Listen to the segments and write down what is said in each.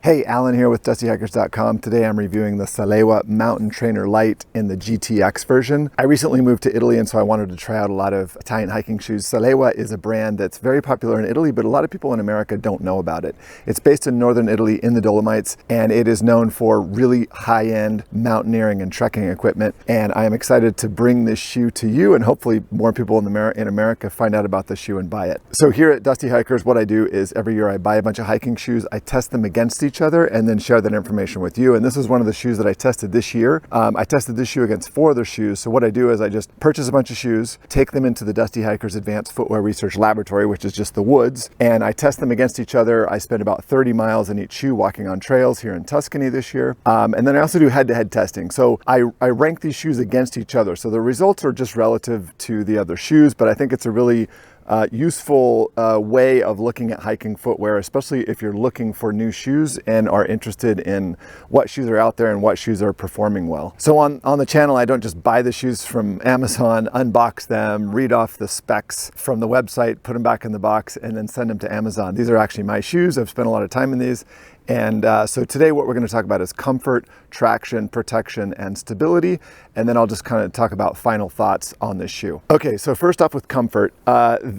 Hey, Alan here with DustyHikers.com. Today I'm reviewing the Salewa Mountain Trainer Lite in the GTX version. I recently moved to Italy and so I wanted to try out a lot of Italian hiking shoes. Salewa is a brand that's very popular in Italy, but a lot of people in America don't know about it. It's based in northern Italy in the Dolomites, and it is known for really high-end mountaineering and trekking equipment. And I am excited to bring this shoe to you, and hopefully more people in America find out about this shoe and buy it. So here at Dusty Hikers, what I do is every year I buy a bunch of hiking shoes, I test them against each other and then share that information with you. And this is one of the shoes that I tested this year. I tested this shoe against 4 other shoes. So what I do is I just purchase a bunch of shoes, take them into the Dusty Hikers Advanced Footwear Research Laboratory, which is just the woods, and I test them against each other. I spend about 30 miles in each shoe walking on trails here in Tuscany this year. And then I also do head-to-head testing. So I rank these shoes against each other. So the results are just relative to the other shoes, but I think it's a really useful way of looking at hiking footwear, especially if you're looking for new shoes and are interested in what shoes are out there and what shoes are performing well. So on the channel, I don't just buy the shoes from Amazon, unbox them, read off the specs from the website, put them back in the box, and then send them to Amazon. These are actually my shoes. I've spent a lot of time in these. And so today what we're going to talk about is comfort, traction, protection, and stability. And then I'll just kind of talk about final thoughts on this shoe. Okay, so first off with comfort,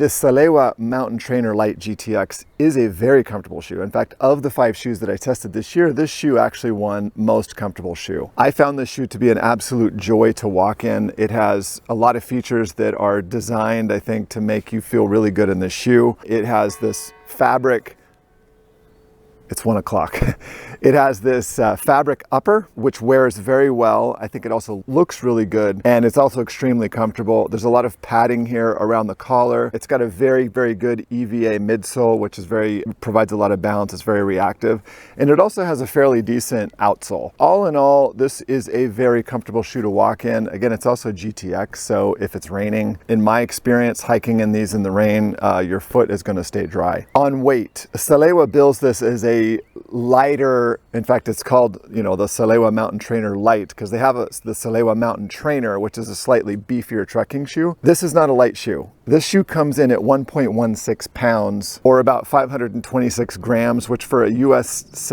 this Salewa Mountain Trainer Lite GTX is a very comfortable shoe. In fact, of the 5 shoes that I tested this year, this shoe actually won most comfortable shoe. I found this shoe to be an absolute joy to walk in. It has a lot of features that are designed, I think, to make you feel really good in this shoe. It has this fabric. It's 1 o'clock. It has this fabric upper, which wears very well. I think it also looks really good, and it's also extremely comfortable. There's a lot of padding here around the collar. It's got a very, very good EVA midsole, which is provides a lot of balance. It's very reactive, and it also has a fairly decent outsole. All in all, this is a very comfortable shoe to walk in. Again, it's also GTX, so if it's raining, in my experience, hiking in these in the rain, your foot is going to stay dry. On weight, Salewa bills this as a lighter, in fact it's called, the Salewa Mountain Trainer Lite because they have the Salewa Mountain Trainer, which is a slightly beefier trekking shoe. This is not a light shoe. This shoe comes in at 1.16 pounds or about 526 grams, which for a US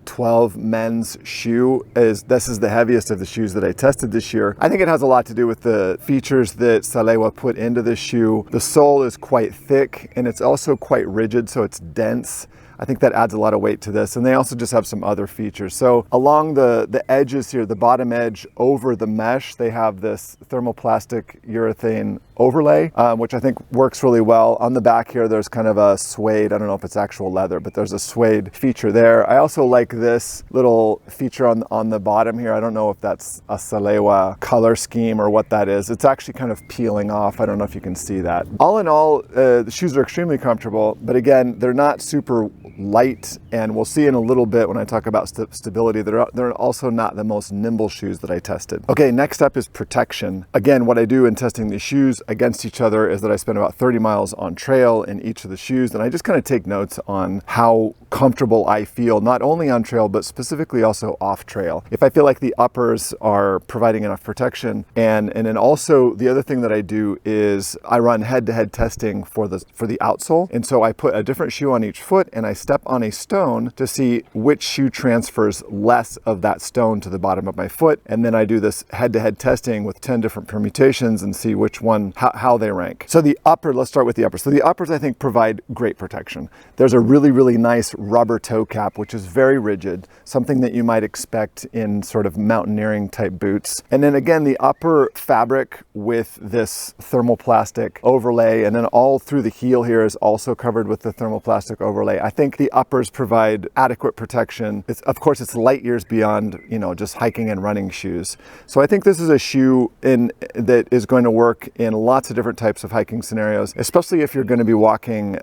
12 men's shoe this is the heaviest of the shoes that I tested this year. I think it has a lot to do with the features that Salewa put into this shoe. The sole is quite thick and it's also quite rigid, so it's dense. I think that adds a lot of weight to this, and they also just have some other features. So along the edges here, the bottom edge over the mesh, they have this thermoplastic urethane overlay, which I think works really well. On the back here, there's kind of a suede. I don't know if it's actual leather, but there's a suede feature there. I also like this little feature on the bottom here. I don't know if that's a Salewa color scheme or what that is. It's actually kind of peeling off. I don't know if you can see that. All in all, the shoes are extremely comfortable, but again, they're not super light, and we'll see in a little bit when I talk about stability, they're also not the most nimble shoes that I tested. Okay, next up is protection. Again, what I do in testing these shoes against each other is that I spend about 30 miles on trail in each of the shoes, and I just kind of take notes on how comfortable I feel, not only on trail, but specifically also off trail. If I feel like the uppers are providing enough protection, and then also the other thing that I do is I run head-to-head testing for the outsole, and so I put a different shoe on each foot and I step on a stone to see which shoe transfers less of that stone to the bottom of my foot, and then I do this head-to-head testing with 10 different permutations and see which one, how they rank. So the upper, let's start with the upper. So the uppers I think provide great protection. There's a really, really nice rubber toe cap, which is very rigid, something that you might expect in sort of mountaineering type boots. And then again, the upper fabric with this thermoplastic overlay, and then all through the heel here is also covered with the thermoplastic overlay. I think the uppers provide adequate protection. Of course, it's light years beyond, just hiking and running shoes. So I think this is a shoe that is going to work in lots of different types of hiking scenarios, especially if you're going to be walking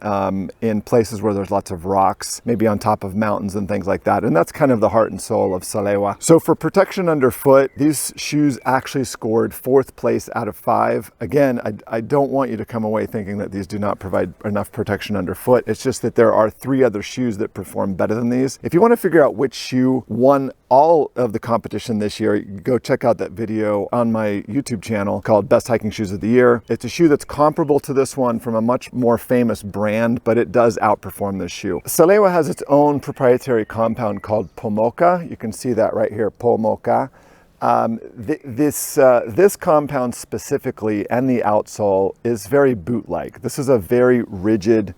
in places where there's lots of rocks, maybe on top of mountains and things like that. And that's kind of the heart and soul of Salewa. So for protection underfoot, these shoes actually scored 4th place out of 5. Again, I don't want you to come away thinking that these do not provide enough protection underfoot. It's just that there are 3 other shoes that perform better than these. If you want to figure out which shoe won all of the competition this year, go check out that video on my YouTube channel called Best Hiking Shoes of the Year. It's a shoe that's comparable to this one from a much more famous brand, but it does outperform this shoe. Salewa has its own proprietary compound called Pomoka. You can see that right here, Pomoka. This compound specifically, and the outsole, is very boot-like. This is a very rigid,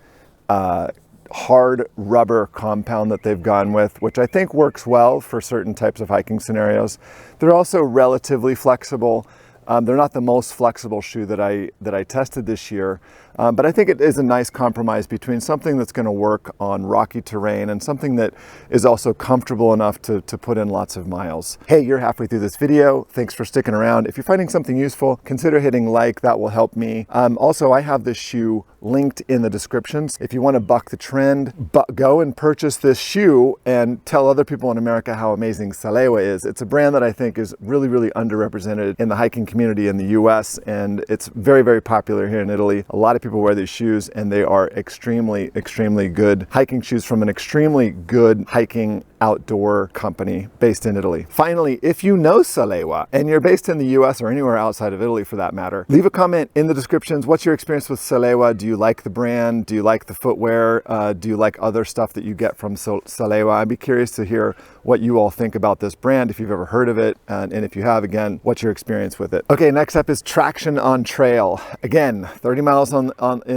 hard rubber compound that they've gone with, which I think works well for certain types of hiking scenarios. They're also relatively flexible. They're not the most flexible shoe that I tested this year, but I think it is a nice compromise between something that's going to work on rocky terrain and something that is also comfortable enough to put in lots of miles. Hey, you're halfway through this video. Thanks for sticking around. If you're finding something useful, consider hitting like. That will help me. Also, I have this shoe linked in the descriptions. If you want to buck the trend, go and purchase this shoe and tell other people in America how amazing Salewa is. It's a brand that I think is really, really underrepresented in the hiking community in the US, and it's very, very popular here in Italy. A lot of people wear these shoes, and they are extremely, extremely good hiking shoes from an extremely good hiking outdoor company based in Italy. Finally, if you know Salewa and you're based in the US or anywhere outside of Italy for that matter, leave a comment in the descriptions. What's your experience with Salewa? Do you like the brand? Do you like the footwear? Do you like other stuff that you get from Salewa? I'd be curious to hear what you all think about this brand, if you've ever heard of it, and if you have, again, what's your experience with it? Okay, next up is traction on trail. Again, 30 miles in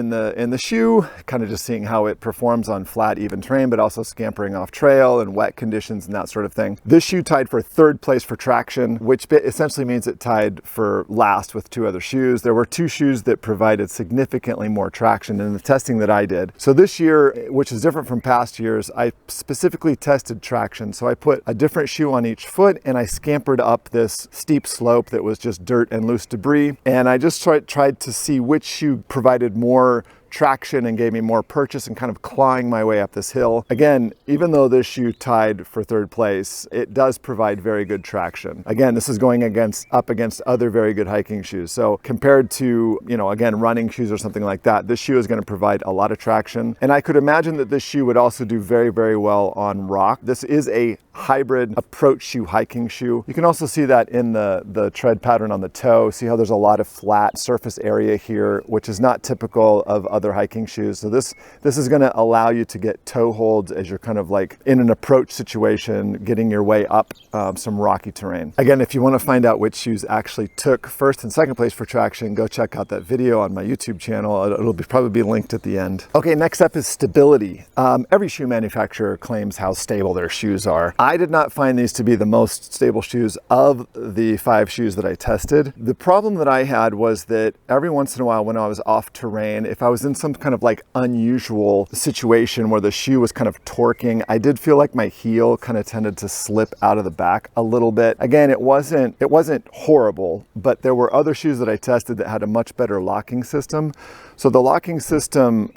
the shoe, kind of just seeing how it performs on flat, even terrain, but also scampering off trail and wet conditions and that sort of thing. This shoe tied for third place for traction, which essentially means it tied for last with two other shoes. There were two shoes that provided significantly more traction in the testing that I did. So this year, which is different from past years, I specifically tested traction. So I put a different shoe on each foot, and I scampered up this steep slope that was just dirt and loose debris. And I just tried to see which shoe provided more traction and gave me more purchase, and kind of clawing my way up this hill. Again, even though this shoe tied for third place, it does provide very good traction. Again, this is going up against other very good hiking shoes. So compared to, again, running shoes or something like that, this shoe is going to provide a lot of traction. And I could imagine that this shoe would also do very, very well on rock. This is a hybrid approach shoe hiking shoe. You can also see that in the tread pattern on the toe. See how there's a lot of flat surface area here, which is not typical of other hiking shoes. So this is going to allow you to get toe holds as you're kind of like in an approach situation, getting your way up some rocky terrain. Again, if you want to find out which shoes actually took first and second place for traction, go check out that video on my YouTube channel. It'll probably be linked at the end. Okay, next up is stability. Every shoe manufacturer claims how stable their shoes are. I did not find these to be the most stable shoes of the 5 shoes that I tested. The problem that I had was that every once in a while when I was off terrain, if I was in some kind of like unusual situation where the shoe was kind of torquing, I did feel like my heel kind of tended to slip out of the back a little bit. Again, it wasn't horrible, but there were other shoes that I tested that had a much better locking system. So the locking system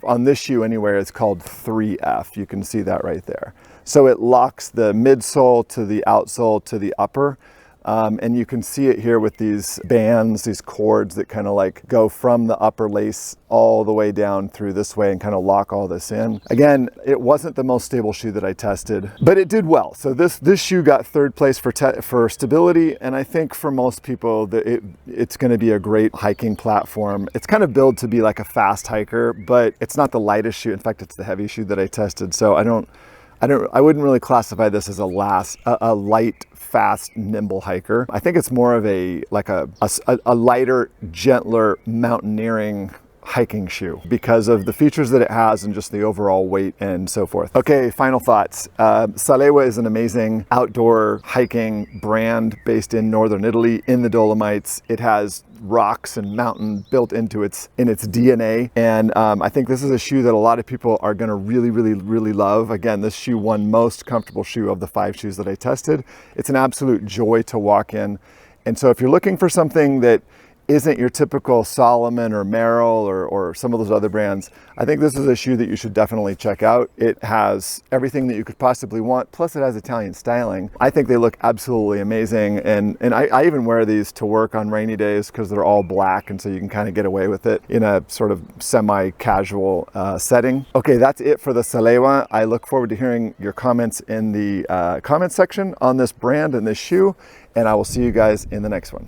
on this shoe anywhere is called 3F. You can see that right there. So it locks the midsole to the outsole to the upper. And you can see it here with these bands, these cords that kind of like go from the upper lace all the way down through this way and kind of lock all this in. Again, it wasn't the most stable shoe that I tested, but it did well. So this shoe got third place for stability, and I think for most people that it's going to be a great hiking platform. It's kind of built to be like a fast hiker, but it's not the lightest shoe. In fact, it's the heaviest shoe that I tested. So I wouldn't really classify this as a light, fast, nimble hiker. I think it's more of a lighter, gentler mountaineering hiking shoe because of the features that it has and just the overall weight and so forth. Okay, final thoughts. Salewa is an amazing outdoor hiking brand based in northern Italy in the Dolomites. It has rocks and mountain built into its DNA, and I think this is a shoe that a lot of people are going to really, really, really love. Again, this shoe won most comfortable shoe of the 5 shoes that I tested. It's an absolute joy to walk in, and so if you're looking for something that isn't your typical Solomon or Merrell or some of those other brands, I think this is a shoe that you should definitely check out. It has everything that you could possibly want, plus it has Italian styling. I think they look absolutely amazing, and I even wear these to work on rainy days because they're all black, and so you can kind of get away with it in a sort of semi-casual setting. Okay, that's it for the Salewa. I look forward to hearing your comments in the comment section on this brand and this shoe, and I will see you guys in the next one.